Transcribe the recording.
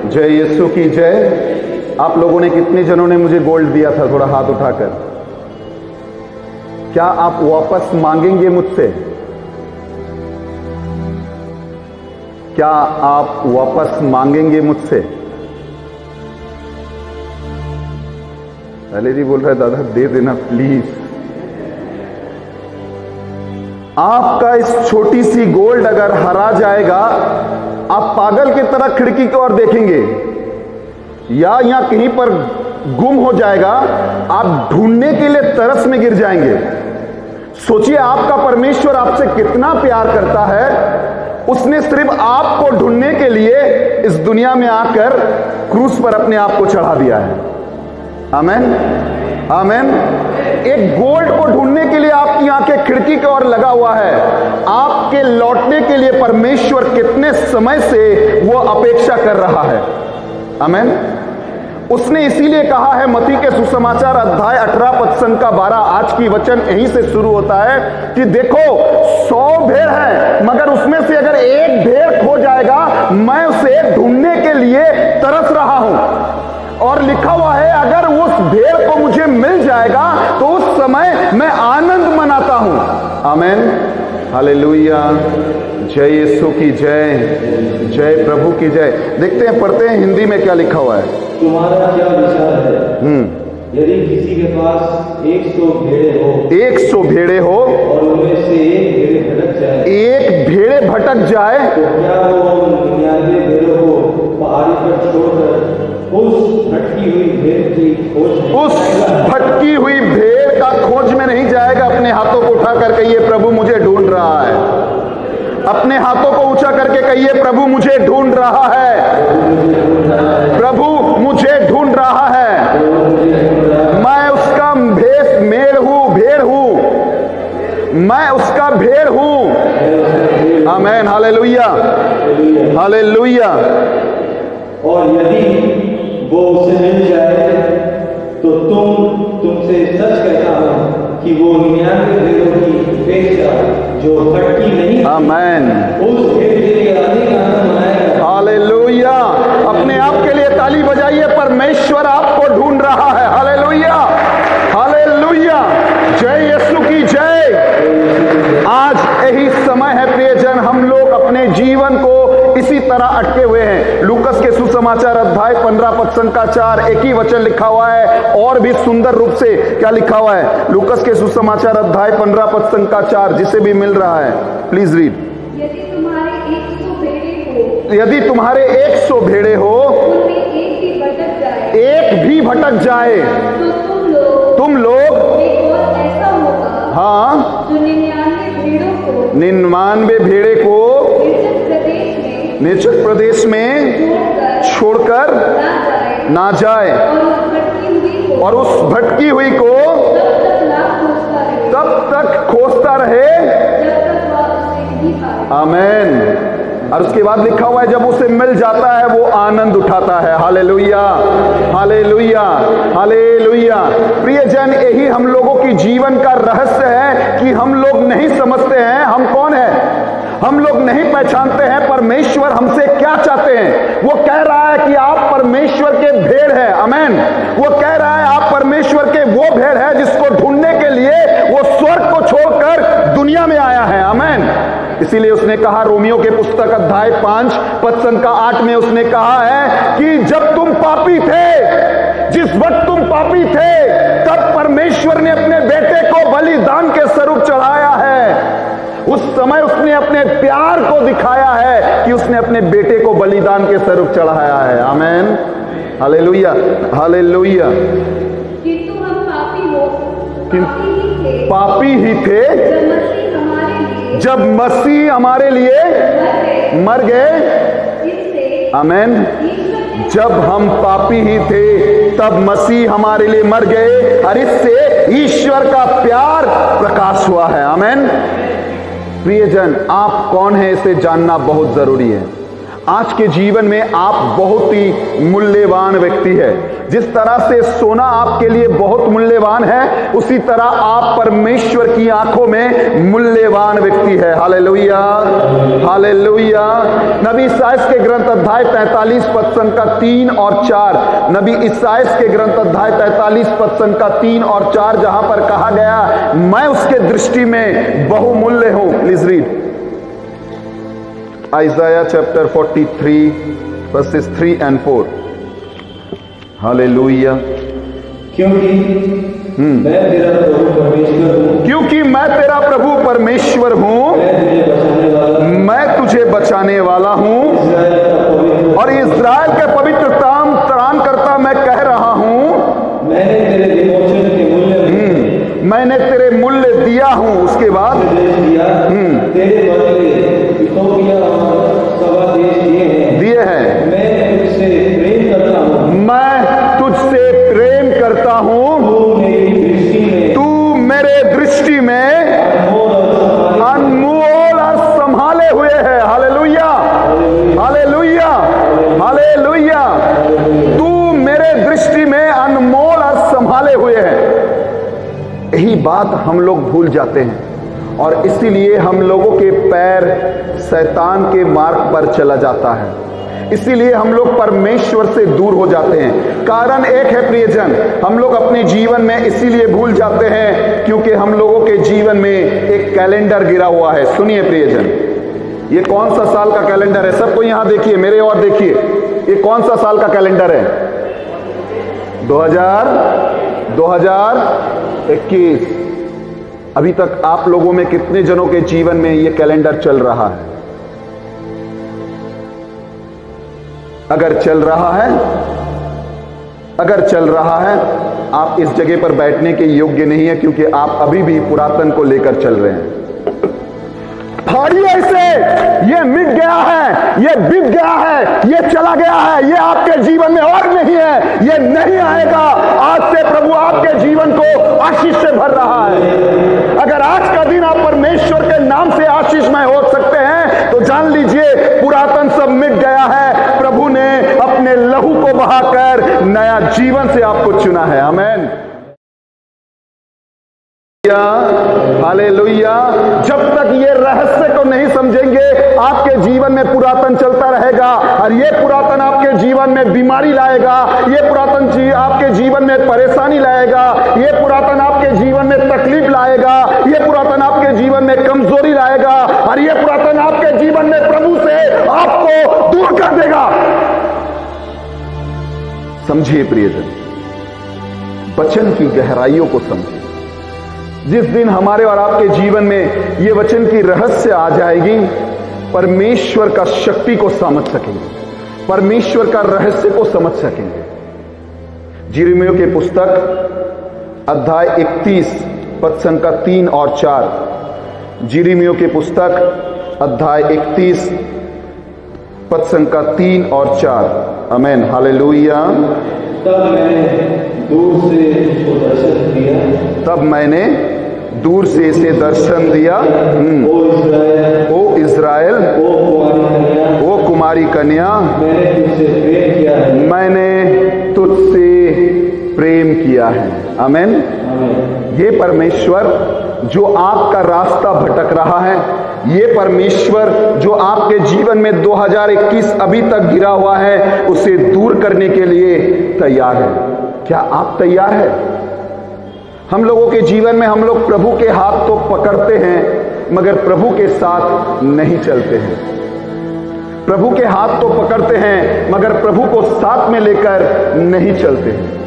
जय यीशु की जय। आप लोगों ने कितने जनों ने मुझे गोल्ड दिया था? थोड़ा हाथ उठाकर। क्या आप वापस मांगेंगे मुझसे? क्या आप वापस मांगेंगे मुझसे? पहले जी बोल रहे दादा दे देना प्लीज। आपका इस छोटी सी गोल्ड अगर हरा जाएगा, आप पागल की तरह खिड़की की ओर देखेंगे या यहां कहीं पर गुम हो जाएगा, आप ढूंढने के लिए तरस में गिर जाएंगे। सोचिए आपका परमेश्वर आपसे कितना प्यार करता है। उसने सिर्फ आपको ढूंढने के लिए इस दुनिया में आकर क्रूस पर अपने आप को चढ़ा दिया है। आमेन, आमेन। एक गोल्ड को ढूंढने के लिए आपकी आंखें खिड़की की ओर लगा हुआ है। आपके लौटने के लिए परमेश्वर कितने समय से वो अपेक्षा कर रहा है। आमेन। उसने इसीलिए कहा है मत्ती के सुसमाचार अध्याय 18 पद संग का 12, आज की वचन यहीं से शुरू होता है कि देखो 100 भेड़ है, मगर उसमें से अगर एक भेड़ खो जाएगा, मैं उसे ढूंढने के लिए तरस रहा हूं। और लिखा हुआ है अगर उस भेड़ को मुझे मिल जाएगा तो उस समय मैं आनंद मनाता हूं। आमेन, हालेलुया। जय यीशु की जय, जय प्रभु की जय। देखते हैं, पढ़ते हैं हिंदी में क्या लिखा हुआ है। तुम्हारा क्या विचार है? यदि किसी के पास 100 भेड़े हो और उनमें से एक भेड़े भटक जाए, तो क्या वो 99 भेड़ों को पहाड़ी पर छोड़कर उस भटकी हुई भेड़ का खोज में नहीं जाएगा? अपने हाथों को उठा कर कहिए प्रभु मुझे ढूंढ रहा है। अपने हाथों को ऊंचा करके कहिए प्रभु मुझे ढूंढ रहा है। प्रभु मुझे ढूंढ रहा है। मैं उसका भेड़ हूं। मैं उसका भेड़ हूं। आमेन, हालेलुया, हालेलुया। और यदि वो उसे मिल जाए तो तुमसे सच कहता हूं कि वो 99 भेड़ों की अपेक्षा जो भटकी नहीं, आमेन, उस भेड़ के लिए अधिक आनंद मनाएगा। हालेलुया। अपने आप के लिए ताली बजाइए, परमेश्वर आपको ढूंढ रहा है। Hallelujah, hallelujah. जय यीशु की जय। आज यही समय है प्रियजन, हम लोग अपने जीवन को इसी तरह अटके हुए हैं। लूकस के सुसमाचार अध्याय 15 पद संग का 4, एक ही वचन लिखा हुआ है और भी सुंदर रूप से। क्या लिखा हुआ है? लूकस के सुसमाचार अध्याय 15 पद संग का 4, जिसे भी मिल रहा है प्लीज रीड। यदि तुम्हारे 100 भेड़े हो उनमें एक भी भटक जाए, तो तुम लोग एक और ऐसा होगा, हाँ, जो 99 भेड़े को निर्जन प्रदेश में छोड़कर ना जाए और उस भटकी हुई को तब तक खोजता रहे। आमेन। और उसके बाद लिखा हुआ है जब उसे मिल जाता है वो आनंद उठाता है। Hallelujah, hallelujah, hallelujah. प्रियजन, यही हम लोगों की जीवन का रहस्य है कि हम लोग नहीं समझते हैं हम कौन है। हम लोग नहीं पहचानते हैं परमेश्वर हमसे क्या चाहते हैं। वो कह रहा है कि आप परमेश्वर के भेड़ हैं। आमेन। वो कह रहा है आप परमेश्वर के वो भेड़ है जिसको ढूंढने के लिए वो स्वर्ग को छोड़कर दुनिया में आया है। आमेन। इसीलिए उसने कहा, रोमियो के पुस्तक अध्याय 5 पद संग का 8 में उसने कहा है कि जब तुम पापी थे, जिस वक्त तुम पापी थे, तब परमेश्वर ने अपने बेटे को बलिदान के स्वरूप चढ़ाया है। उस समय उसने अपने प्यार को दिखाया है कि उसने अपने बेटे को बलिदान के स्वरूप चढ़ाया है। आमेन, हालेलुया, हालेलुया। किंतु हम पापी ही थे जब मसीह हमारे लिए मर गए। आमेन। जब हम पापी ही थे तब मसीह हमारे लिए मर गए और इससे ईश्वर का प्यार प्रकाश हुआ है। आमेन। प्रियजन, आप कौन है इसे जानना बहुत जरूरी है। आज के जीवन में आप बहुत ही मूल्यवान व्यक्ति है। जिस तरह से सोना आपके लिए बहुत मूल्यवान है, उसी तरह आप परमेश्वर की आंखों में मूल्यवान व्यक्ति है। Hallelujah, hallelujah. नबी इसाइयाह के ग्रंथ अध्याय 43 पद संख्या 3 और 4, नबी इसाइयाह के ग्रंथ अध्याय 43 पद संख्या 3 और 4, जहां पर कहा गया मैं उसके दृष्टि में बहुमूल्य हूं। Please read Isaiah chapter 43 verses 3 and 4. Hallelujah. क्योंकि मैं तेरा प्रभु परमेश्वर हूँ, क्योंकि मैं तेरा प्रभु परमेश्वर हूँ, मैं तुझे बचाने वाला हूँ और इज़राइल के पवित्र त्राणकर्ता मैं कह रहा हूँ। मैंने तेरे विमोचन के मूल्य मैंने तेरे मूल्य दिया हूँ। उसके बाद तेरे बदले इथोपिया और सबा देश दिए हैं। मैं तुझसे प्रेम करता हूँ, मैं तुझसे प्रेम करता हूँ, तू मेरे दृष्टि में अनमोल और संभाले हुए है। Hallelujah, hallelujah, hallelujah. तू मेरे दृष्टि में अनमोल और संभाले हुए है। यही बात हम लोग भूल जाते हैं और इसीलिए हम लोगों के पैर शैतान के मार्ग पर चला जाता है। इसीलिए हम लोग परमेश्वर से दूर हो जाते हैं। कारण एक है प्रियजन, हम लोग अपने जीवन में इसीलिए भूल जाते हैं क्योंकि हम लोगों के जीवन में एक कैलेंडर गिरा हुआ है। सुनिए प्रियजन, ये कौन सा साल का कैलेंडर है? सबको यहां देखिए, मेरे और देखिए, ये कौन सा साल का कैलेंडर है? 2021। अभी तक आप लोगों में कितने जनों के जीवन में यह कैलेंडर चल रहा है? अगर चल रहा है, अगर चल रहा है, आप इस जगह पर बैठने के योग्य नहीं है क्योंकि आप अभी भी पुरातन को लेकर चल रहे हैं। फाड़िए इसे, ये मिट गया है, ये बिक गया है, ये चला गया है, ये आपके जीवन में और नहीं है, ये नहीं आएगा। आज से प्रभु आपके जीवन को आशीष से भर रहा है। अगर आज का दिन आप परमेश्वर के नाम से आशीषमय हो सकते हैं तो जान लीजिए पुरातन सब मिट गया है। प्रभु ने अपने लहू को बहाकर नया जीवन से आपको चुना है। आमीन, हालेलुया। जब तक ये रहस्य को नहीं समझेंगे, आपके जीवन में पुरातन चलता रहेगा और ये पुरातन आपके जीवन में बीमारी लाएगा, ये पुरातन आपके जीवन में परेशानी लाएगा, ये पुरातन आपके जीवन में तकलीफ लाएगा, ये पुरातन आपके जीवन में कमजोरी लाएगा और ये पुरातन आपके जीवन में प्रभु से आपको दूर कर देगा। समझिए प्रियजन, वचन की गहराइयों को समझिए। जिस दिन हमारे और आपके जीवन में ये वचन की रहस्य आ जाएगी, परमेश्वर का शक्ति को समझ सकेंगे, परमेश्वर का रहस्य को समझ सकेंगे। यिर्मयाह की पुस्तक अध्याय 31 पद संख्या 3 और 4, यिर्मयाह की पुस्तक अध्याय 31 पद संख्या 3 और 4। आमीन, हालेलुया। तब मैंने दूर से उसको दर्शन दिया, तब मैंने दूर से इसे दर्शन दिया। ओ इज़राइल, ओ कुमारी कन्या, मैंने तुझसे प्रेम किया है। आमीन। ये परमेश्वर जो आपका रास्ता भटक रहा है, ये परमेश्वर जो आपके जीवन में 2021 अभी तक गिरा हुआ है, उसे दूर करने के लिए तैयार है। क्या आप तैयार हैं? हम लोगों के जीवन में हम लोग प्रभु के हाथ तो पकड़ते हैं मगर प्रभु के साथ नहीं चलते हैं। प्रभु के हाथ तो पकड़ते हैं मगर प्रभु को साथ में लेकर नहीं चलते हैं।